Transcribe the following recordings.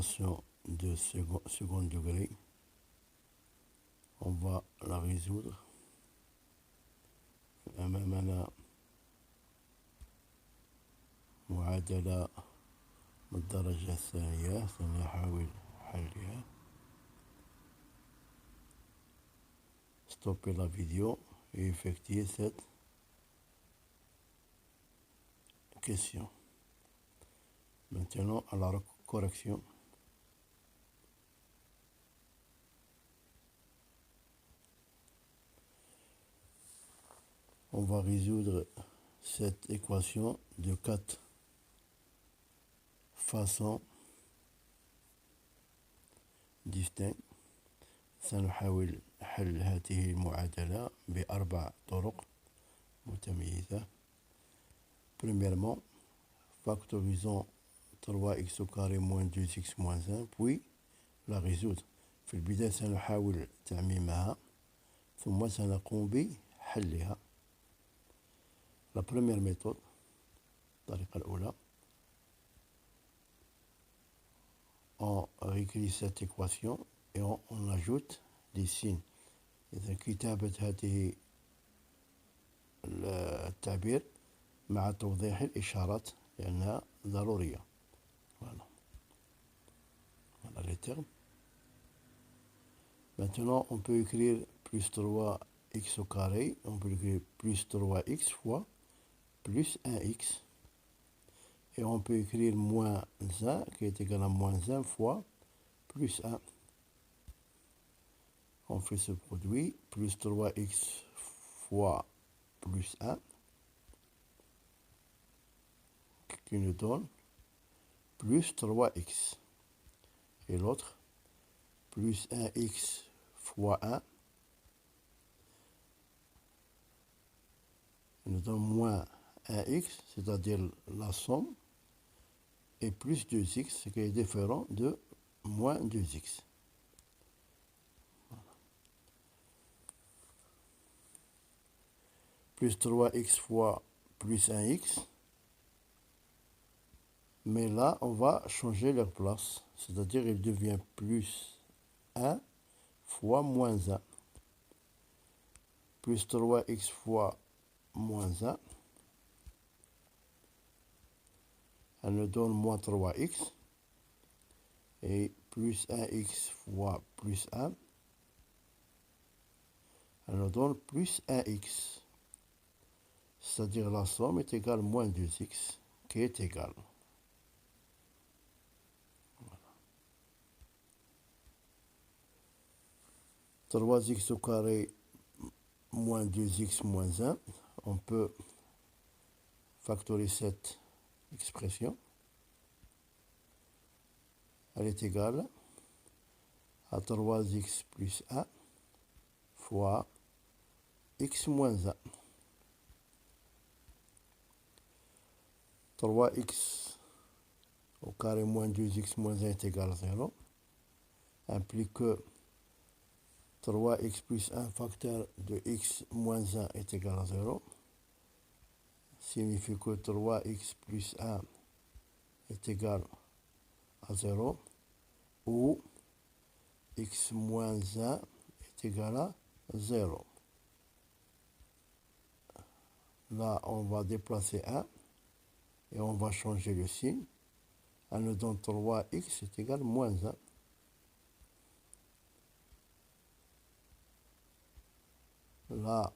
équation de second degré. On va la résoudre. أمامنا معادلة من الدرجة الثانية سنحاول حلها. Stopper la vidéo et effectuer cette question. Maintenant à la correction. On va résoudre cette équation de 4 façons distinctes. سنحاول حل هذه المعادلة بأربع طرق متميزة. Premièrement, factorisons 3x au carré moins 2x moins 1 puis la résoudre. في البداية سنحاول تعميمها ثم سنقوم بحلها. La première méthode, الطريقة الأولى, on réécrit cette équation et on ajoute des signes. إذا كتابة هذه التعبير مع توضيح الإشارات لأنها ضرورية. Voilà les termes. Maintenant, on peut écrire plus 3x au carré. On peut écrire plus 3x fois plus 1x. Et on peut écrire moins 1 qui est égal à moins 1 fois plus 1. On fait ce produit, plus 3x fois plus 1, qui nous donne plus 3x. Et l'autre, plus 1x fois 1, nous donne moins 1x, c'est-à-dire la somme, et plus 2x, ce qui est différent de moins 2x. Plus 3x fois plus 1x. Mais là, on va changer leur place. C'est-à-dire, il devient plus 1 fois moins 1. Plus 3x fois moins 1. Elle nous donne moins 3x. Et plus 1x fois plus 1. Elle nous donne plus 1x. C'est-à-dire la somme est égale à moins 2x, qui est égale. Voilà. 3x au carré moins 2x moins 1. On peut factoriser cette expression. Elle est égale à 3x plus 1 fois x moins 1. 3x au carré moins 2x moins 1 est égal à 0, implique que 3x plus 1 facteur de x moins 1 est égal à 0, signifie que 3x plus 1 est égal à 0, ou x moins 1 est égal à 0. Là, on va déplacer 1. Et on va changer le signe. Elle nous donne 3x est égal à moins 1. Là,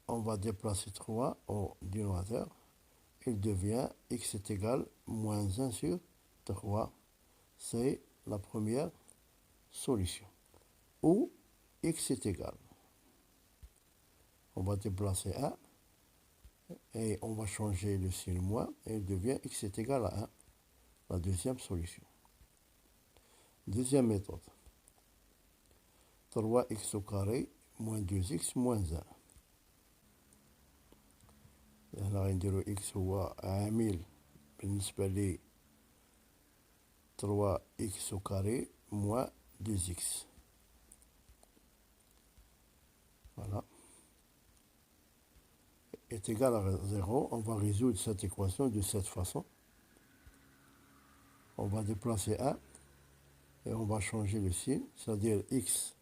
on va déplacer 3 au dénominateur. Il devient x est égal à moins 1 sur 3. C'est la première solution. Ou x est égal. On va déplacer 1. Et on va changer le signe moins, et il devient x est égal à 1. La deuxième solution. Deuxième méthode. 3x au carré moins 2x moins 1. هنا غنديرو x هو عامل بالنسبة لي 3x au carré moins 2x. Voilà. Est égal à 0, on va résoudre cette équation de cette façon. On va déplacer 1 et on va changer le signe, c'est-à-dire x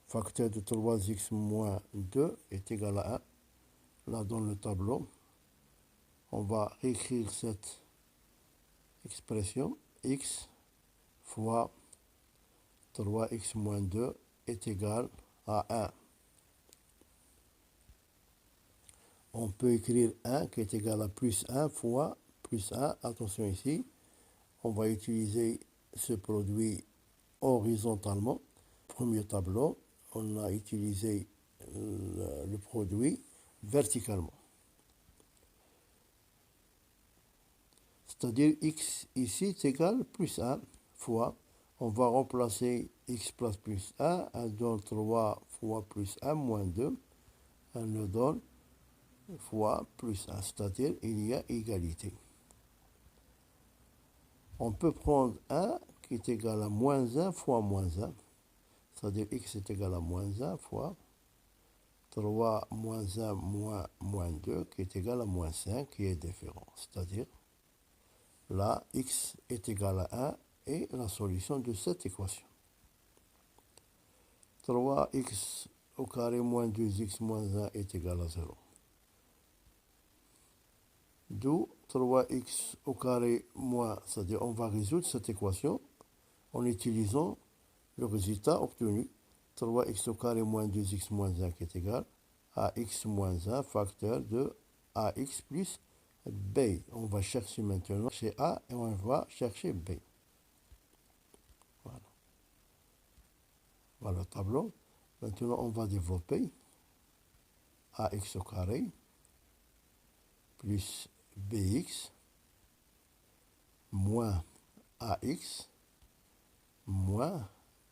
facteur de 3x moins 2 est égal à 1. Là, dans le tableau, on va écrire cette expression, x fois 3x moins 2 est égal à 1. On peut écrire 1 qui est égal à plus 1 fois plus 1. Attention ici, on va utiliser ce produit horizontalement. Premier tableau, on a utilisé le produit verticalement. C'est-à-dire x ici est égal à plus 1 fois, on va remplacer x plus 1, elle donne 3 fois plus 1 moins 2, elle nous donne fois plus 1, c'est-à-dire il y a égalité. On peut prendre 1 qui est égal à moins 1 fois moins 1, c'est-à-dire x est égal à moins 1 fois 3 moins 1 moins 2 qui est égal à moins 5 qui est différent, c'est-à-dire là, x est égal à 1 et la solution de cette équation. 3x au carré moins 2x moins 1 est égal à 0. D'où 3x au carré moins, c'est-à-dire on va résoudre cette équation en utilisant le résultat obtenu. 3x au carré moins 2x moins 1 qui est égal à x moins 1 facteur de ax plus b. On va chercher maintenant chez a et on va chercher b. Voilà. Voilà le tableau. Maintenant, on va développer ax au carré plus bx moins ax moins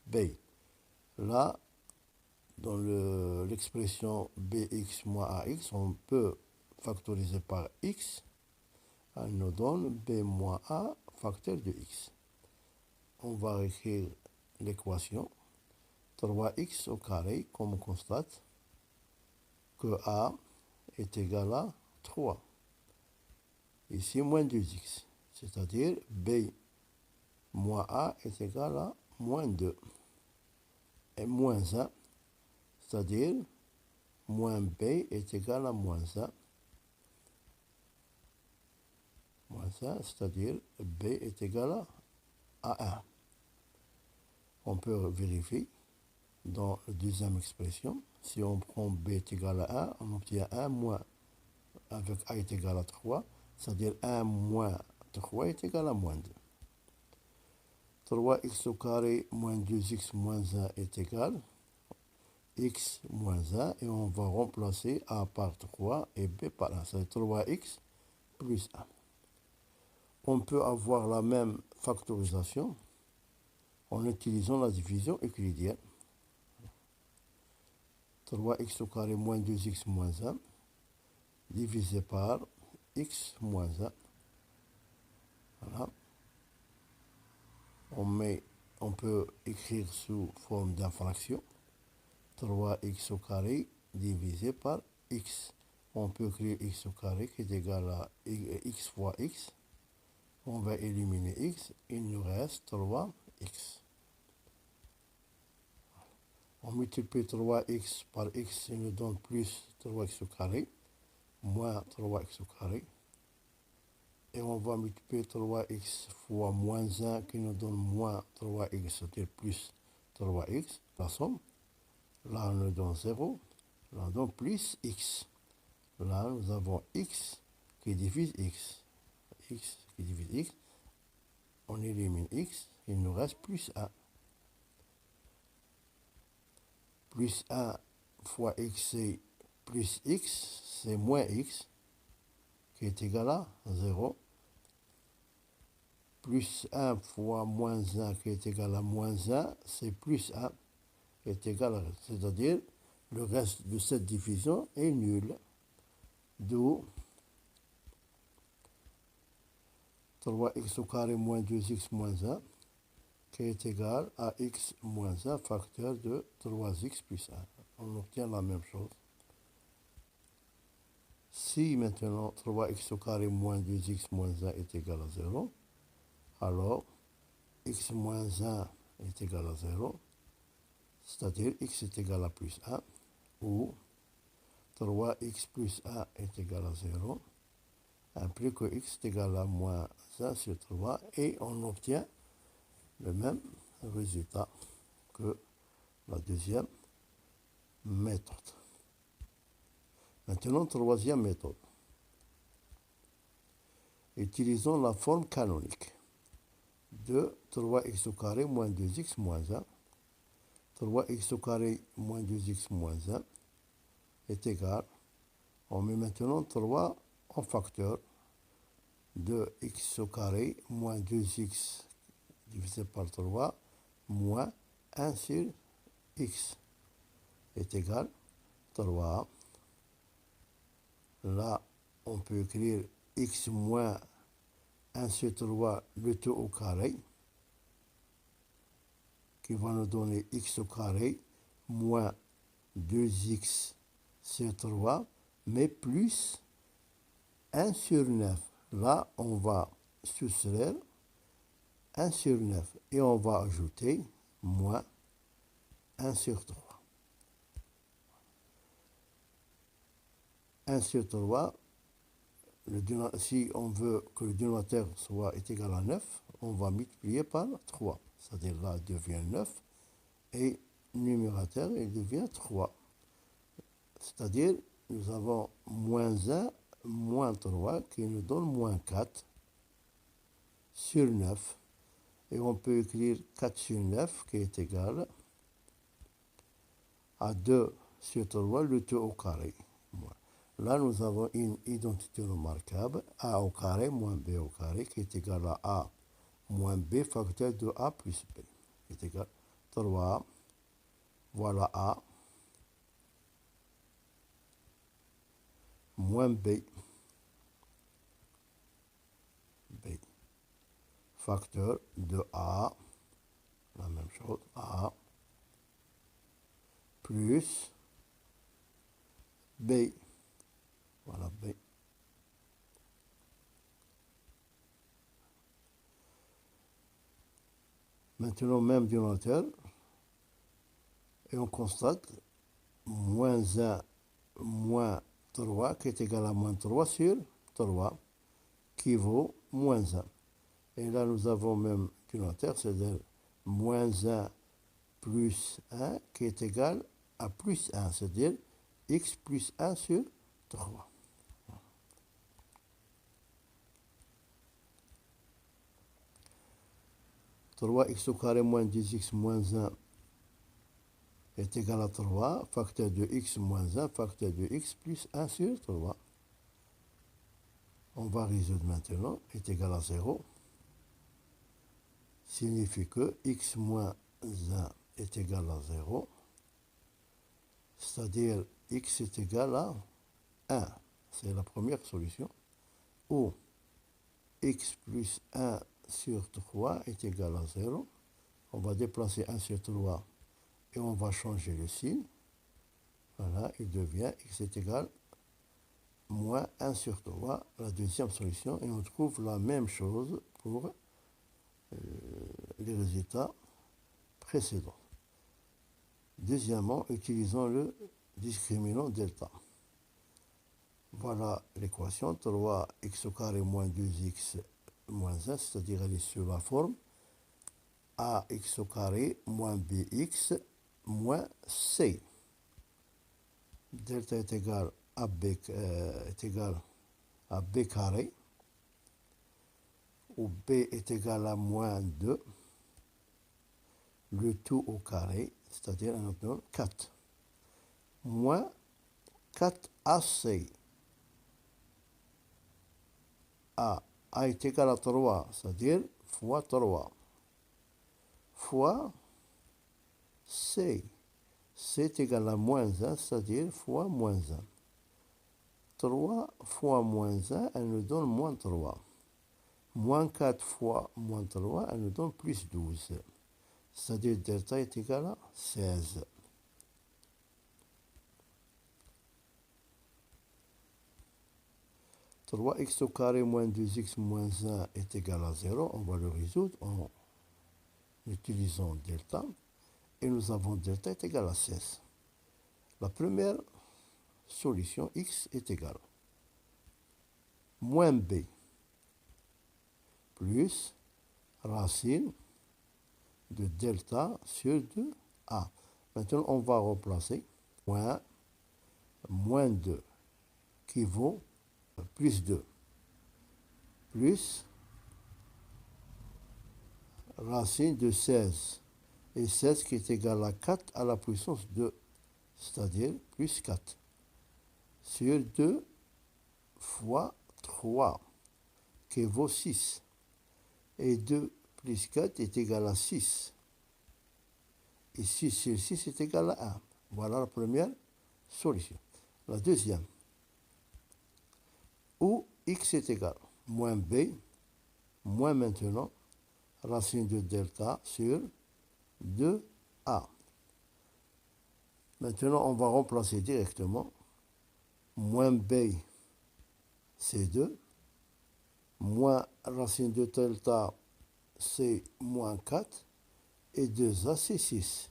b. Là, dans l'expression bx moins ax, on peut factoriser par x. Elle nous donne b moins a facteur de x. On va écrire l'équation 3x au carré, comme on constate que a est égal à 3. Ici, moins 2x, c'est-à-dire b moins a est égal à moins 2. Et moins 1, c'est-à-dire moins b est égal à moins 1. Moins 1, c'est-à-dire b est égal à 1. On peut vérifier dans la deuxième expression. Si on prend b est égal à 1, on obtient 1 moins, avec a est égal à 3, c'est-à-dire 1 moins 3 est égal à moins 2. 3x au carré moins 2x moins 1 est égal x moins 1 et on va remplacer a par 3 et b par 1, c'est 3x plus 1. On peut avoir la même factorisation en utilisant la division euclidienne. 3x au carré moins 2x moins 1 divisé par x moins 1. Voilà. On peut écrire sous forme d'infraction 3x au carré divisé par x. On peut écrire x au carré qui est égal à x fois x. On va éliminer x, il nous reste 3x. On multiplie 3x par x, il nous donne plus 3x au carré, moins 3x au carré. Et on va multiplier 3x fois moins 1 qui nous donne moins 3x, c'est-à-dire plus 3x. La somme, là on nous donne 0, là on donne plus x. Là nous avons x qui divise x. X qui divise x. On élimine x, il nous reste plus 1. Plus 1 fois x, c'est plus x, c'est moins x, qui est égal à 0. Plus 1 fois moins 1, qui est égal à moins 1, c'est plus 1, qui est égal à, c'est-à-dire, le reste de cette division est nul. D'où 3x au carré moins 2x moins 1, qui est égal à x moins 1 facteur de 3x plus 1. On obtient la même chose. Si maintenant 3x au carré moins 2x moins 1 est égal à 0, alors x moins 1 est égal à 0, c'est-à-dire x est égal à plus 1, ou 3x plus 1 est égal à 0, implique que x est égal à moins 1 sur 3, et on obtient le même résultat que la deuxième méthode. Maintenant, troisième méthode. Utilisons la forme canonique de 3x au carré moins 2x moins 1. 3x au carré moins 2x moins 1 est égal, on met maintenant 3 en facteur de x au carré moins 2x divisé par 3 moins 1 sur x est égal 3. Là, on peut écrire x moins 1 sur 3 le tout au carré, qui va nous donner x au carré moins 2x sur 3, mais plus 1 sur 9. Là, on va soustraire 1 sur 9 et on va ajouter moins 1 sur 3. 1 sur 3, si on veut que le dénominateur soit égal à 9, on va multiplier par 3. C'est-à-dire là, il devient 9 et le numérateur, il devient 3. C'est-à-dire, nous avons moins 1, moins 3, qui nous donne moins 4 sur 9. Et on peut écrire 4 sur 9, qui est égal à 2 sur 3, le tout au carré. Là, nous avons une identité remarquable, a au carré moins b au carré, qui est égal à a moins b facteur de a plus b, qui est égal à 3. Voilà a moins b, facteur de a, la même chose, a plus b. Voilà b. Maintenant, même dénominateur, et on constate moins 1 moins 3 qui est égal à moins 3 sur 3 qui vaut moins 1. Et là, nous avons même dénominateur, c'est-à-dire moins 1 plus 1 qui est égal à plus 1, c'est-à-dire x plus 1 sur 3. 3x au carré moins 10x moins 1 est égal à 3, facteur de x moins 1, facteur de x plus 1 sur 3. On va résoudre maintenant, est égal à 0. Signifie que x moins 1 est égal à 0. C'est-à-dire x est égal à 1. C'est la première solution. Ou x plus 1 sur 3 est égal à 0. On va déplacer 1 sur 3 et on va changer le signe. Voilà, il devient x est égal à moins 1 sur 3, la deuxième solution. Et on trouve la même chose pour les résultats précédents. Deuxièmement, utilisons le discriminant delta. Voilà l'équation 3x au carré moins 2x moins 1, c'est-à-dire elle est sur la forme ax au carré moins bx moins c. Delta est égal à b, carré, où b est égal à moins 2, le tout au carré, c'est-à-dire on donne 4, moins 4ac. A est égal à 3, c'est-à-dire fois 3, fois C. C est égal à moins 1, c'est-à-dire fois moins 1. 3 fois moins 1, elle nous donne moins 3. Moins 4 fois moins 3, elle nous donne plus 12. C'est-à-dire delta est égal à 16. « 3x au carré moins 2x moins 1 est égal à 0. On va le résoudre. utilisons delta et nous avons delta est égal à 16. La première solution, x est égal moins b plus racine de delta sur 2a. Maintenant, on va remplacer moins 2 qui vaut plus 2 plus racine de 16 et 16 qui est égal à 4 à la puissance 2, c'est-à-dire plus 4 sur 2 fois 3 qui vaut 6 et 2 plus 4 est égal à 6 et 6 sur 6 est égal à 1. Voilà la première solution. La deuxième, où x est égal moins b moins maintenant racine de delta sur 2a. Maintenant, on va remplacer directement moins b, c'est 2, moins racine de delta, c'est moins 4, et 2a, c'est 6.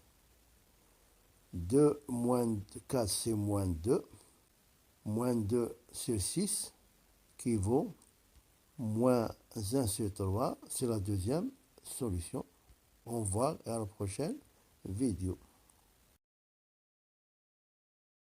2 moins 4, c'est moins 2. Moins 2 sur 6, qui vaut moins 1 sur 3. C'est la deuxième solution. On voit à la prochaine vidéo.